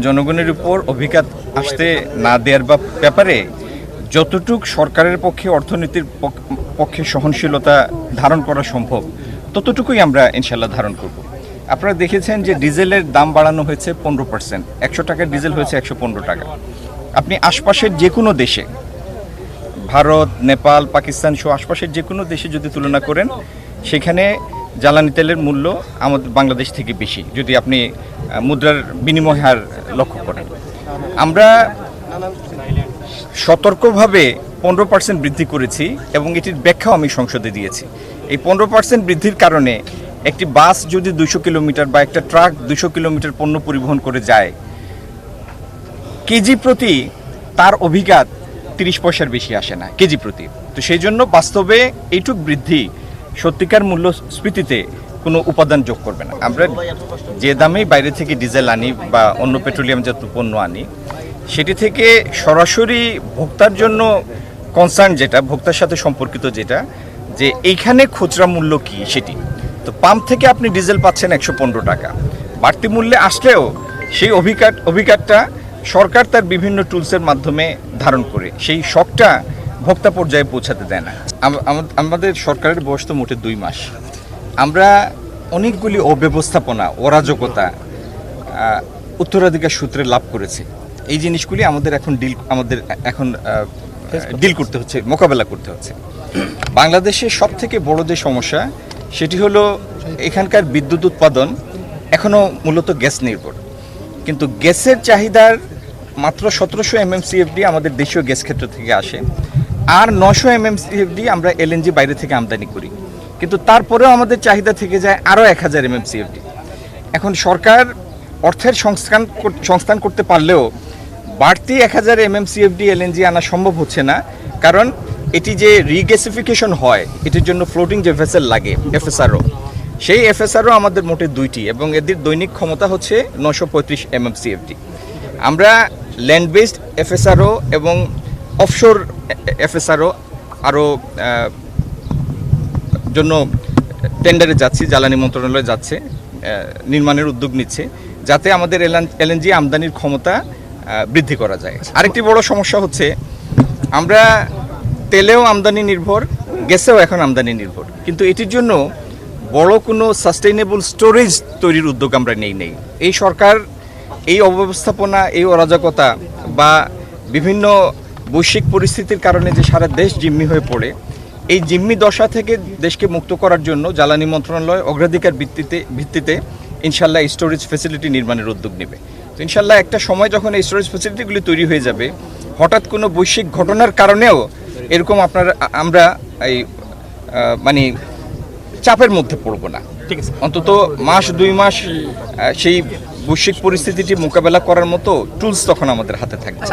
জনগণের উপর অভিঘাত আসতে না দেওয়ার ব্যাপারে যতটুক সরকারের পক্ষে অর্থনীতির পক্ষে সহনশীলতা ধারণ করা সম্ভব ততটুকুই আমরা ইনশাল্লাহ ধারণ করব। আপনারা দেখেছেন যে ডিজেলের দাম বাড়ানো হয়েছে 15%, 100 টাকার ডিজেল হয়েছে 115 টাকা। আপনি আশপাশের যে কোনো দেশে, ভারত, নেপাল, পাকিস্তান সহ আশপাশের যে কোনো দেশে যদি তুলনা করেন, সেখানে জ্বালানি তেলের মূল্য আমাদের বাংলাদেশ থেকে বেশি, যদি আপনি মুদ্রার বিনিময় হার লক্ষ্য করেন। আমরা সতর্কভাবে 15% বৃদ্ধি করেছি এবং এটির ব্যাখ্যাও আমি সংসদে দিয়েছি। এই 15% বৃদ্ধির কারণে একটি বাস যদি 200 কিলোমিটার বা একটা ট্রাক 200 কিলোমিটার পণ্য পরিবহন করে যায়, কেজি প্রতি তার অভিঘাত 30 পয়সার বেশি আসে না কেজি প্রতি। তো সেই জন্য বাস্তবে এইটুক বৃদ্ধি সত্যিকার মূল্যস্ফীতিতে কোনো উপাদান যোগ করবে না। আমরা যে দামেই বাইরে থেকে ডিজেল আনি বা অন্য পেট্রোলিয়ামজাত পণ্য আনি, সেটি থেকে সরাসরি ভোক্তার জন্য কনসার্ন যেটা, ভোক্তার সাথে সম্পর্কিত যেটা, যে এইখানে খুচরা মূল্য কি সেটি। তো পাম্প থেকে আপনি ডিজেল পাচ্ছেন 115 টাকা, বাড়তি মূল্যে আসলেও সেই অভিঘাতটা সরকার তার বিভিন্ন টুলসের মাধ্যমে ধারণ করে সেই শকটা ভোক্তা পর্যায়ে পৌঁছাতে দেয় না। আমাদের সরকারের বয়স তো মোটে 2 মাস। আমরা অনেকগুলি অব্যবস্থাপনা, অরাজকতা উত্তরাধিকার সূত্রে লাভ করেছি। এই জিনিসগুলি আমাদের এখন ডিল করতে হচ্ছে, মোকাবেলা করতে হচ্ছে। বাংলাদেশের সব থেকে বড় যে সমস্যা সেটি হলো এখানকার বিদ্যুৎ উৎপাদন এখনও মূলত গ্যাস নির্ভর, কিন্তু গ্যাসের চাহিদার মাত্র 1700 MMCFD আমাদের দেশীয় গ্যাস ক্ষেত্র থেকে আসে, আর 900 MMCFD আমরা LNG বাইরে থেকে আমদানি করি, কিন্তু তারপরেও আমাদের চাহিদা থেকে যায় আরও 1000 MMCFD। এখন সরকার অর্থের সংস্থান করতে পারলেও বাড়তি 1000 MMCFD LNG আনা সম্ভব হচ্ছে না, কারণ এটি যে রিগ্যাসিফিকেশন হয় এটির জন্য ফ্লোটিং যে ভেসেল লাগে FSRO, সেই FSRO আমাদের মোটে 2টি এবং এদের দৈনিক ক্ষমতা হচ্ছে 935 MMCFD। আমরা ল্যান্ড বেসড FSRO এবং অফশোর FSRO আরও জন্য টেন্ডারে যাচ্ছি, জ্বালানি মন্ত্রণালয়ে যাচ্ছে, নির্মাণের উদ্যোগ নিচ্ছে, যাতে আমাদের LNG আমদানির ক্ষমতা বৃদ্ধি করা যায়। আরেকটি বড় সমস্যা হচ্ছে আমরা তেলেও আমদানি নির্ভর, গ্যাসেও এখন আমদানি নির্ভর, কিন্তু এটির জন্য বড় কোনো সাস্টেইনেবল স্টোরেজ তৈরির উদ্যোগ আমরা নেই। এই সরকার এই অব্যবস্থাপনা, এই অরাজকতা বা বিভিন্ন বৈশ্বিক পরিস্থিতির কারণে যে সারা দেশ জিম্মি হয়ে পড়ে, এই জিম্মি দশা থেকে দেশকে মুক্ত করার জন্য জ্বালানি মন্ত্রণালয় অগ্রাধিকার ভিত্তিতে ইনশাল্লাহ স্টোরেজ ফ্যাসিলিটি নির্মাণের উদ্যোগ নেবে। তো ইনশাল্লাহ একটা সময় যখন এই স্টোরেজ ফ্যাসিলিটিগুলি তৈরি হয়ে যাবে, হঠাৎ কোনো বৈশ্বিক ঘটনার কারণেও এরকম আমরা এই মানে চাপের মধ্যে পড়ব না। ঠিক আছে, অন্তত 1-2 মাস সেই বৈশ্বিক পরিস্থিতিটি মোকাবেলা করার মতো টুলস তখন আমাদের হাতে থাকবে।